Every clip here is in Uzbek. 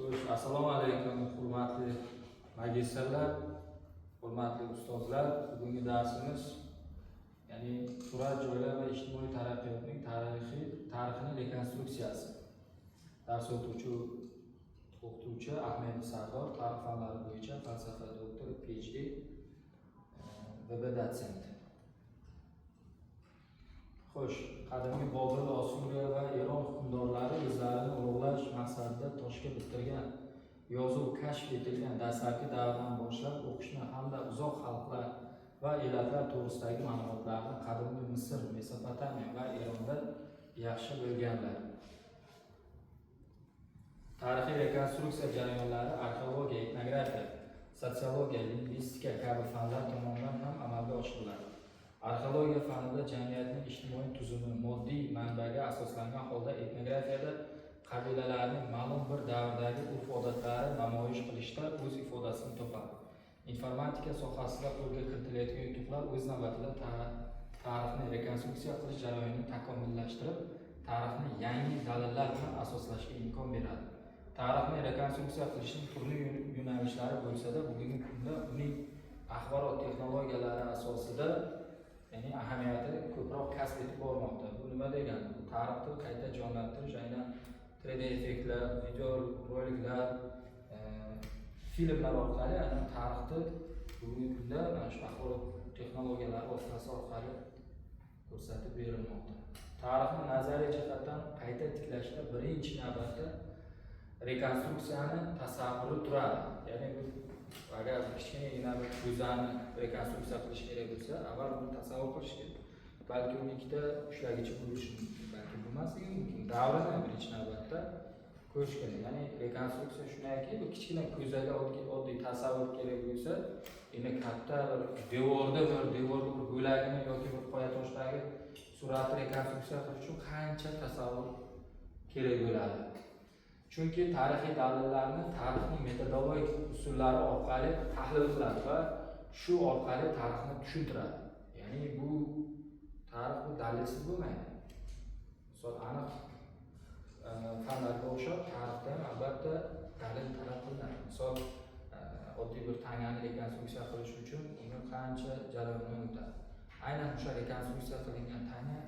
Assalomu alaykum, hurmatli magistrlar, hurmatli ustozlar. Bugungi darsimiz ya'ni turar joylar va ijtimoiy taraqqiyotning tarixining rekonstruksiyasi. Dars o'qituvchi Ahmed Sardor, tarix fanlari bo'yicha falsafa doktori, PhD, VB dotsent. Xo'sh, qadimgi Bobur, Osuriya va Eron hukmdorlari o'zlarini ulug'lash maqsadida toshga bitilgan, yozuv kashf etilgan dastlabki davrdan boshlab o'qishni hamda uzoq xalqlar va elatlar to'g'risidagi ma'lumotlarni qadimgi Misr, Mesopotamiya va Eronda yaxshi bilganlar. Tarixiy rekonstruksiya jarayonlari arxeologiya, etnografiya, sotsiologiya, lingvistika kabi fanlar tomonidan ham amalga oshiriladi. Arxeologiya fanida jamiyatning ijtimoiy tuzumi moddiy manbaga asoslangan holda, etnografiyada qabilalarning ma'lum bir davrdagi urf-odatlari namoyish qilishda o'z ifodasini topadi. Informatika sohasida qo'lga kiritilayotgan yutuqlar o'z navbatida tarixni rekonstruksiya qilish jarayonini takomillashtirib, tarixni yangi dalillar bilan asoslashga imkon beradi. Tarixni rekonstruksiya qilishning turli yo'nalishlari bo'lsa-da, bugungi kunda uning axborot texnologiyalari asosida ya'ni ahamiyati ko'proq kasb etib bormoqda. Bu nima degani? Bu tarixni qayta jonlantirish, aynan 3D effektlar, video roliklar, filmlar orqali aynan tarixni bugungi kunda mana shu axborot texnologiyalari vositasi orqali ko'rsatib berilmoqda. Tarixni nazariy jihatdan qayta tiklashda birinchi navbatda rekonstruksiyani tasavvuri turadi. Ya'ni bu agar kichkinagina bir ko'zani rekonstruksiya qilish kerak bo'lsa, avval buni tasavvur qilish kerak. Balki uni ikkita ushlagichi bo'lishi mumkin, balki bo'lmasligi mumkin. Davrini birinchi navbatda ko'rish kerak. Ya'ni rekonstruksiya shunaki, bu kichkina ko'zaga oddiy tasavvur kerak bo'lsa, endi katta bir devorda bir bo'lagini yoki bir qoya toshdagi suratni rekonstruksiya qilish uchun qancha tasavvur kerak bo'ladi. Chunki tarixiy dalillarni tarixning metodologik usullari orqali tahlil qiladi va shu orqali tarixni tushuntiradi. Ya'ni bu tarix bu dalilsiz bo'lmaydi. Misol aniq fanlarga o'xshab tarixda ham albatta dalil talab qilinadi. Misol oddiy bir tangani rekonstruksiya qilish uchun uni qancha jarayondan o'tadi. Aynan o'sha rekonstruksiya qilingan tanga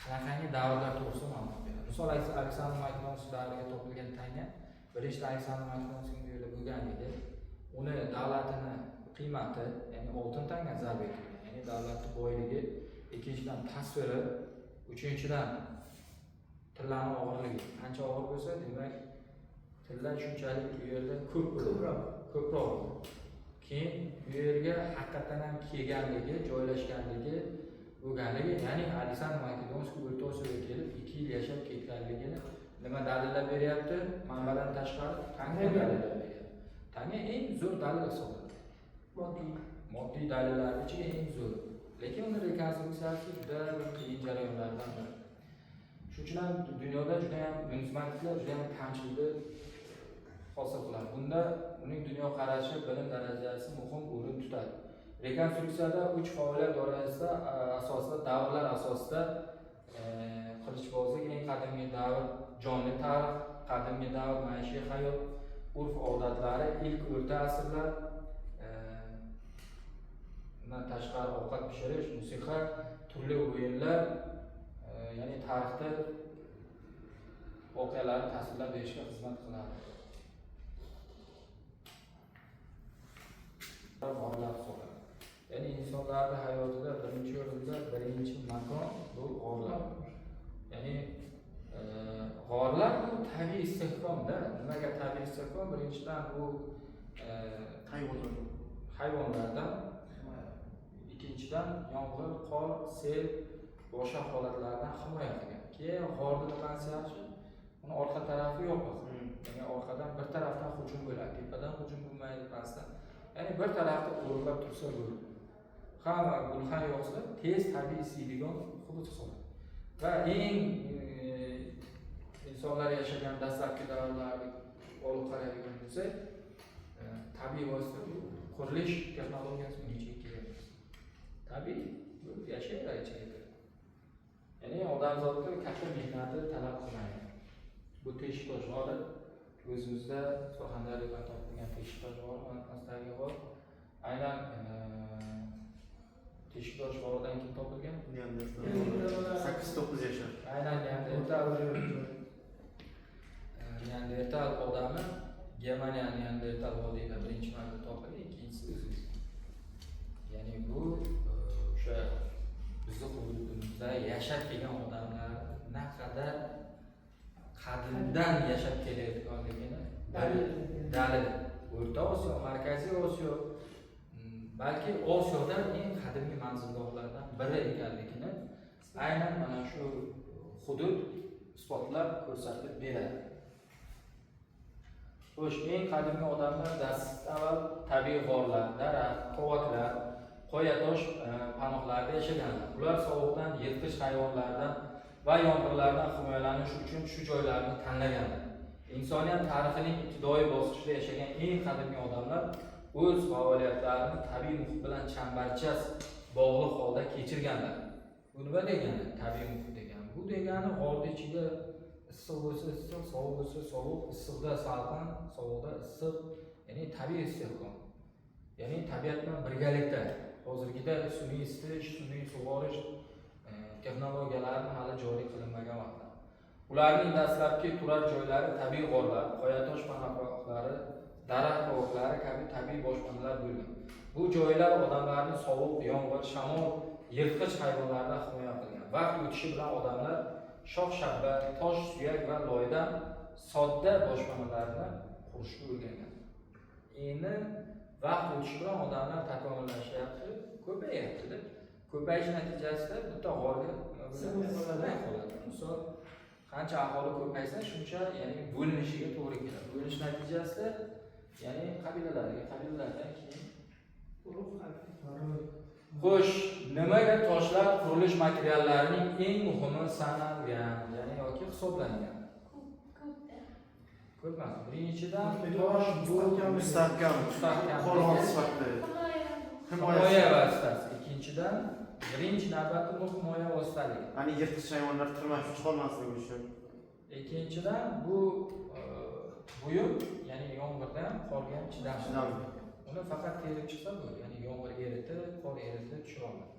qanaqangi davrlar to'g'risida ma'lumot beradi. Misol Aleksandr Makedonskiy davriga topilgan tanga, birinchi Aleksandr Makedonskiyning yo'li bo'lganligi, uni davlatini qiymati, ya'ni oltin tanga zarb etilgan, ya'ni davlatning boyligi, ikkinchidan tasviri, uchinchidan tillarning og'irligi. Qancha og'ir bo'lsa, demak tillar shunchalik bu yerda ko'proq. Keyin bu yerga haqiqatan ham kelganligi, joylashganligi bo'lganligi, ya'ni Aleksandr Makedonskiy O'rta Osiyoga kelib 2 yil yashab ketganligini nima dalillab beryapti? Manbadan tashqari tanga dalillab beryapti. Tanga eng zo'r dalil hisoblanadi. Moddiy dalillar ichiga eng zo'r. Lekin uni rekonstruksiyasi juda qiyin jarayonlardan biri. Shuning uchun ham dunyoda juda ham numismatiklar juda ham kamchilikni hosil qiladi. Bunda uning dunyoqarashi, bilim darajasi muhim o'rin tutadi. Rekonstruksiyada 3 faoliyat doirasida asosida davrlar asosida qilichbozlik, eng qadimgi davr jonli tarix, qadimgi davr maishiy hayot, urf-odatlari, ilk o'rta asrlar, bundan tashqari ovqat pishirish, musiqa, turli o'yinlar, ya'ni tarixda voqealarni tasvirlab berishga xizmat qiladi. G'orlar hisoblanadi. Ya'ni insonlarning hayotida birinchi o'rinda birinchi makon bu g'orlar. Ya'ni g'orlar bu tabiiy istehkomda. Nimaga tabiiy istehkom? Birinchidan bu hayvonlardan, ikkinchidan yomg'ir, qor, sel, boshqa holatlardan himoya qilgan. Keyin g'orning nimasi yaxshi? Uni orqa tarafi yopiq. Ya'ni orqadan bir tarafdan hujum bo'ladi, tepadan hujum bo'lmaydi, pastdan. Ya'ni bir tarafda o'rlab tursa bo'ladi. Hamma gulxan yoqsa tez tabiiy isiydigan hudud hisoblanadi. Va eng insonlar yashagan dastlabki davrlarga olib qaraydigan bo'lsak, tabiiy vosita bu qurilish texnologiyasi bunga ichiga kiradi. Tabiiy bu yashaydi ichiga. Ya'ni odamzodga katta mehnatni talab qilmaydi. Bu teshik tosh olib o'zimizda Surxondaryodan topilgan teshik tosh bor, Astagi bor. Aynan teshik tosh boridan keyin topilgan. 8-9 yashar. Aynan Neandertal odami Germaniyaning Neandertal vodiyda birinchi marta topilgan, ikkinchisi o'zimiz. Ya'ni bu o'sha bizni hududimizda yashab kelgan odamlar naqadar qadimdan yashab kelayotganligini dalil. O'rta Osiyo, Markaziy Osiyo, balki Osiyodan eng qadimgi manzilgohlardan biri ekanligini aynan mana shu hudud isbotlab ko'rsatib beradi. Xo'sh, eng qadimgi odamlar avval tabiiy g'orlar, daraxt, qovaklar, qoyatosh panohlarida yashaganlar. Ular sovuqdan, yirtqich hayvonlardan va yomg'irlardan himoyalanish uchun shu joylarni tanlaganlar. Insoniyat tarixining ibtidoiy bosqichida yashagan eng qadimgi odamlar o'z faoliyatlarini tabiiy muhit bilan chambarchas bog'liq holda kechirganlar. Bu nima degani? Tabiiy muhit degani. Bu degani g'orning ichiga issiq bo'lsa issiq, sovuq bo'lsa sovuq, issiqda salqin, sovuqda issiq, ya'ni tabiiy istehkom. Ya'ni tabiat bilan birgalikda. Hozirgida sun'iy isitish, sun'iy sug'orish texnologiyalari hali joriy qilinmagan vaqtda. Ularning dastlabki turar joylari tabiiy g'orlar, qoyatosh panohlari, daraxt qovoqlari kabi tabiiy boshpanalar bo'lgan. Bu joylar odamlarni sovuq, yomg'ir, shamol, yirtqich hayvonlardan himoya qilgan. Vaqt o'tishi bilan odamlar shox-shabba, tosh, suyak va loydan sodda boshpanalarni qurishga o'rgangan. Endi vaqt o'tishi bilan odamlar takomillashyapti, ko'payapti-da. Ko'payish natijasida bitta g'orga sig'may qoladi. Misol, qancha aholi ko'paysa, shuncha ya'ni bo'linishiga to'g'ri keladi. Bo'linish natijasida ya'ni qabilalardan keyin xo'sh, nimaga toshlar qurilish materiallarining eng muhimi sanalgan, ya'ni yoki hisoblangan? Ko'p emas. Birinchidan tosh bu mustahkam, qo'rg'on sifatida. Himoya vositasi. Ikkinchidan birinchi navbatda bu himoya vositaligi. Ya'ni yirtqich hayvonlar tirmashib chiqolmasligi uchun. Ikkinchidan bu buyum, ya'ni yomg'irdan, qorga chidamli. Uni faqat terib chiqsa bo'ladi. Ya'ni yomg'ir eritib, qor eritib tushira oladi.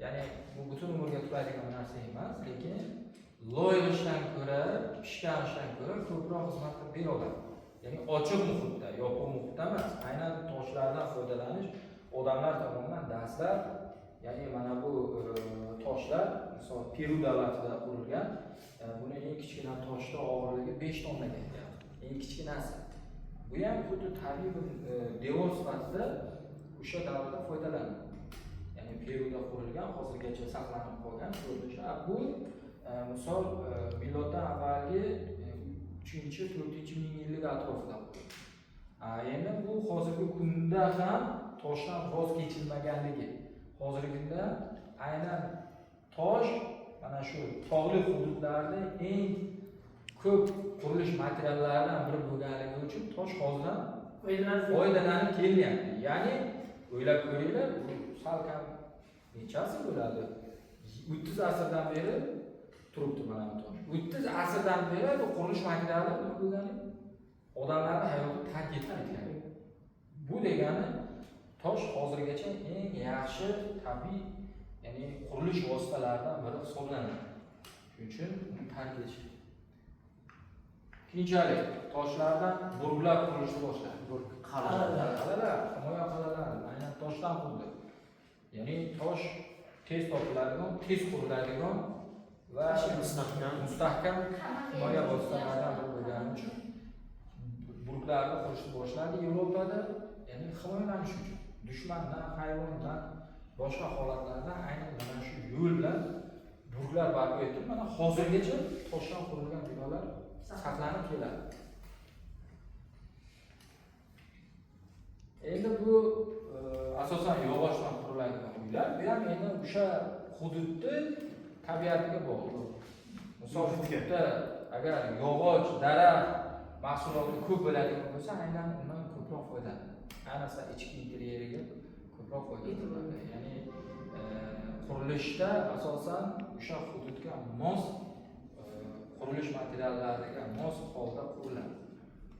Ya'ni bu butun umrga turadigan narsa emas, lekin loyishdan ko'ra, pishgan ishdan ko'ra ko'proq xizmat qilib bera oladi. Ya'ni ochiq muhitda, yopiq muhitda emas, aynan toshlardan foydalanish odamlar tomonidan dastlab, ya'ni mana bu toshlar, misol Peru davlatida qurilgan, buni eng kichkina toshda og'irligi 5 tonnaga yetgan. Eng kichkinasi. Bu ham xuddi tabiiy devor sifatida o'sha davrda foydalanadi. Ya'ni Peruda qurilgan, hozirgacha saqlanib qolgan ko'rinishi. Bu misol miloddan avvalgi 3-4 ming yillik atrofida. Endi bu hozirgi kunda ham toshdan voz kechilmaganligi. Hozirgi kunda aynan tosh mana shu tog'li hududlarda eng ko'p qurilish materiallaridan biri bo'lganligi uchun tosh hozirdan foydalanib kelyapti. Ya'ni o'ylab ko'ringlar, bu salkam necha asr bo'ladi? 30 asrdan beri turibdi mana bu tosh. 30 asrdan beri bu qurilish materiali nima bo'lgani? Odamlarning hayotini tark etib ketgan. Bu degani tosh hozirgacha eng yaxshi tabiiy, ya'ni qurilish vositalaridan biri hisoblanadi. Shuning uchun uni tark etish. Keyinchalik toshlardan burglar qurilishni boshladi. Qal'alar, himoya qal'alari aynan toshdan qurildi. Ya'ni tosh tez topiladigan, tez quriladigan va mustahkam himoya vositalaridan biri bo'lgani uchun burglarni qurishni boshladi Yevropada, ya'ni himoyalanish uchun. Dushmandan, hayvondan, boshqa holatlardan aynan mana shu yo'l bilan burglar barpo etilib, mana hozirgacha toshdan qurilgan binolar saqlanib keladi. Endi bu asosan yog'ochdan quriladigan uylar. Bu ham endi o'sha hududni tabiatiga bog'liq. Misol hududda agar yog'och, daraxt mahsuloti ko'p bo'ladigan bo'lsa, aynan undan ko'proq foydalanadi. Ayniqsa ichki interyeriga ko'proq foydalanadi. Ya'ni qurilishda asosan o'sha hududga mos qurilish materiallariga mos holda quriladi.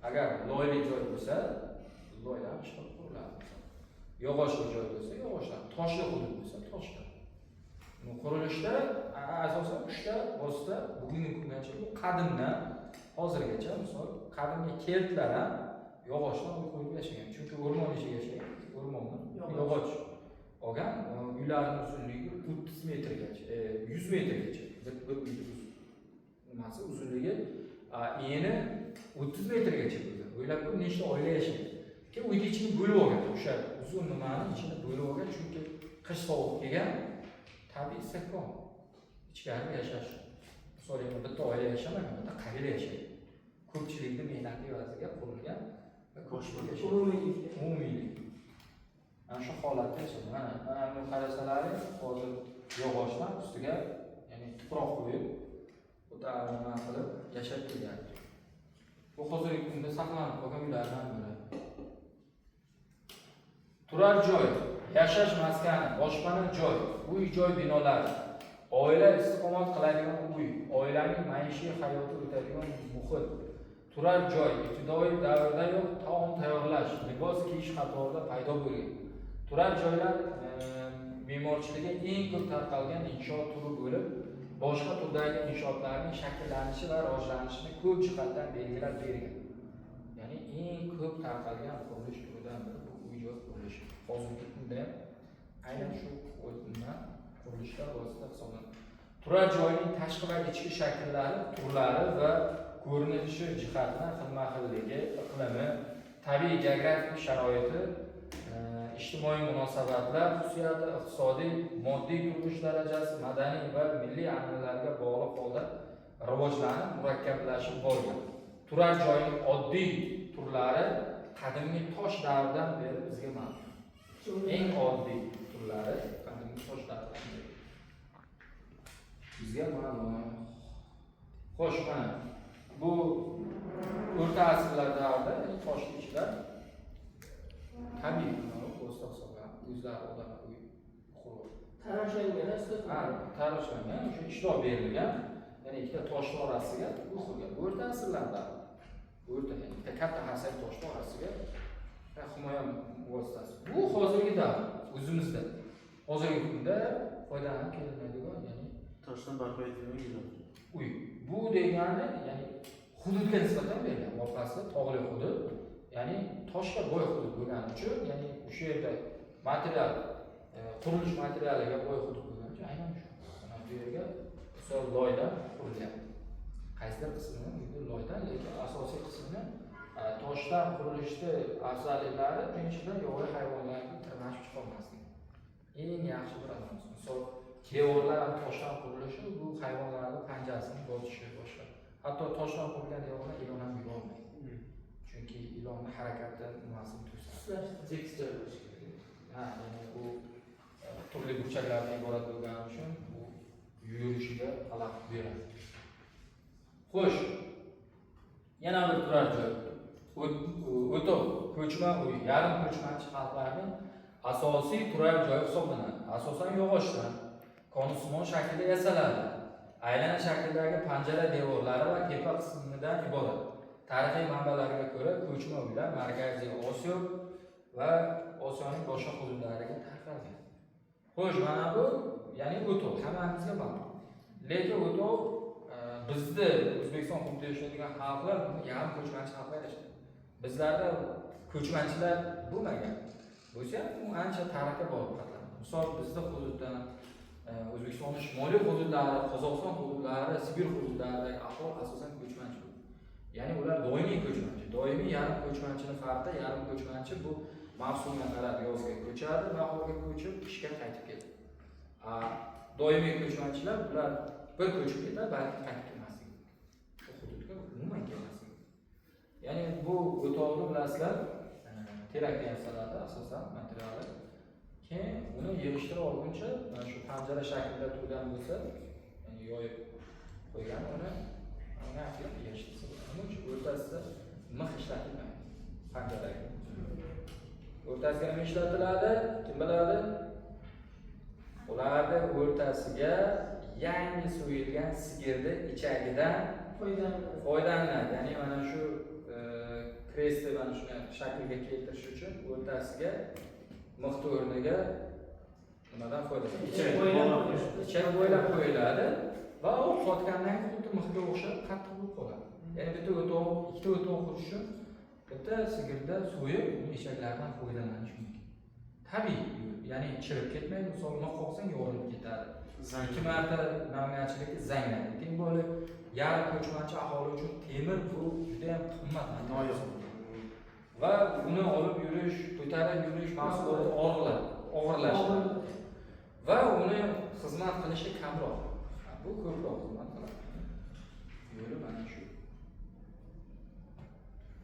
agar loyli joy bo'lsa, loylar ishlab quriladi. Yog'ochli joy bo'lsa, yog'ochlar, toshli hudud bo'lsa, toshlar. Qurilishda asosan 3 ta vosita bugungi kungacha bu qadimdan hozirgacha, misol qadimgi keltlar ham yog'ochdan qo'yib yashagan. Chunki o'rmon ichida yashagan. O'rmondan yog'och olgan, uylarning uzunligi 30 metrgacha, 100 metrgacha. Bir uyning nimasi uzunligi eni 30 metrgacha bo'lgan. O'ylab ko'ring, nechta oila yashaydi. Keyin uyni ichini bo'lib olgan. O'sha uzun nimani ichini bo'lib olgan, chunki qish sovuq kelgan, tabiiy sakon. Ichkarida yashash. Misol uchun bitta oila yashamagan, bitta qabila yashaydi. Ko'pchilikni mehnati evaziga qurilgan va ko'pchilik yashaydi. Umumiylik. Ana shu holatda yashaydi. Mana bu qarasalaringiz, hozir yog'ochlar ustiga, ya'ni tuproq qo'yib, o'ta nima qilib yashab kelgan. Bu hozirgi kunda saqlanib qolgan uylardan biri. Turar joy, yashash maskani, boshpana joy, uy-joy binolari, oila istiqomat qiladigan uy, oilaning maishiy hayoti o'tadigan muhit, turar joy, ibtidoiy davrdayoq taom tayyorlash, libos kiyish qatorida paydo bo'lgan. Turar joylar me'morchiligi eng ko'p tarqalgan inshoot turi bo'lib, boshqa turdagi inshootlarning shakllanishi va rivojlanishini ko'p jihatdan belgilab bergan. Ya'ni eng ko'p tarqalgan qurilish turidan biri bu uy-joy qurilishi. Hozirgi kunda aynan shu qurilishlar vosita hisoblanadi. Turar joyning tashqi va ichki shakllari, turlari va ko'rinishi jihatidan xilma-xilligi, iqlimi, tabiiy geografik sharoiti, ijtimoiy munosabatlar, xususiyati, iqtisodiy, moddiy turmush darajasi, madaniy va milliy an'analarga bog'liq holda rivojlanib, murakkablashib borgan. Turar joyning oddiy turlari qadimgi tosh davridan beri bizga ma'lum. Eng oddiy turlari qadimgi tosh davridan beri bizga ma'lum. Xo'sh, mana bu o'rta asrlar davrida toshli ichlar tabiiy o'zida hisoblanib, o'zlari odamlar uy qurib tarashlangan, o'sha ishlov berilgan, ya'ni ikkita toshlar orasiga uy qurgan. O'rta asrlarda o'rta, ya'ni ikkita katta xasak toshlar orasiga himoya vositasi. Bu hozirgi davr, o'zimizda. Hozirgi kunda foydalanib kelinadigan, ya'ni toshdan barpo etilgan uy. Bu degani, ya'ni hududga nisbatan berilgan, orqasi tog'li hudud, ya'ni toshga boy hudud bo'lgani uchun, ya'ni o'sha yerda material, qurilish materialiga boy hudud bo'lgani uchun aynan shu. Mana bu yerga misol loydan qurilyapti. Qaysidir qismini uyda loydan, lekin asosiy qismini toshdan qurilishni afzalliklari birinchidan yovvoyi hayvonlarni tirmashib chiqolmaslik. Eng yaxshi bir asos. Misol devorlar ham toshdan qurilishi bu hayvonlarning panjasini bozishi boshqa. Hatto toshdan qurilgan devorlar ilon ham yurolmaydi. Chunki ilonni harakatdan nimasini to'sadi. Ya'ni bu turli burchaklardan iborat bo'lgani uchun bu yurishiga xalaqit beradi. Xo'sh, yana bir turar joy. O'tov, ko'chma uy, yarim ko'chmanchi xalqlarning asosiy turar joyi hisoblanadi. Asosan yog'ochdan, konusmon shaklida yasaladi. Aylana shaklidagi panjara devorlari va tepa qismidan iborat. Tarixiy manbalarga ko'ra, ko'chma uylar Markaziy Osiyo va Osiyoning boshqa hududlariga tarqalgan. Xo'sh, mana bu, ya'ni o'tov hammamizga ma'lum. Lekin o'tov bizda O'zbekiston hududida yashaydigan xalqlar yarim ko'chmanchi xalqlar yashaydi. Bizlarda ko'chmanchilar bo'lmagan. Bo'lsa, u ancha tarixga bog'liq qadar. Misol bizda hududdan O'zbekistonning shimoliy hududlari, Qozog'iston hududlari, Sibir hududlaridagi aholi asosan ko'chmanchi. Ya'ni ular doimiy ko'chmanchi. Doimiy yarim ko'chmanchini farqi, yarim ko'chmanchi bu mavsumga qarab yozga ko'chadi, bahorga ko'chib, qishga qaytib keladi. Doimiy ko'chmanchilar ular bir ko'chib ketadi, balki qaytib kelmasligi. Shu hududga umuman kelmasligi. Ya'ni bu o'tovni bilasizlar, terakdan yasaladi asosan materiali. Keyin uni yig'ishtirib olguncha, mana shu panjara shaklida turgan bo'lsa, ya'ni yoyib qo'ygan uni qilib yig'ishtirsa bo'ladi. Uning uchun o'rtasida mix ishlatilmaydi. Panjaraga. O'rtasiga nima ishlatiladi? Kim biladi? Ularning o'rtasiga yangi so'yilgan sigirni ichagidan foydalanadi. Ya'ni mana shu krestni mana shunday shaklga keltirish uchun o'rtasiga mixni o'rniga nimadan foydalanadi? Ichak bo'ylab qo'yiladi va u qotgandan keyin xuddi mixga o'xshab qattiq bo'lib qoladi. Ya'ni bitta o'toq, ikkita o'toq qurish uchun bitta sigirda so'yib, uni ichaklaridan foydalanish mumkin. Tabiiy, ya'ni chirib ketmaydi, misol mix qoqsang yorilib ketadi. Ikki marta namoyishchilikda zanglaydi. Lekin böyle yarim ko'chmanchi aholi uchun temir bu juda ham qimmat narsa. Va uni olib yurish, ko'tarib yurish mas'uliyati og'irlashadi. Va uni xizmat qilishi kamroq. Bu ko'proq xizmat qiladi. Yo'li mana shu.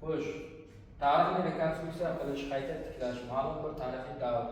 Xo'sh, tarixni rekonstruksiya qilish, qayta tiklash ma'lum bir tarixiy davr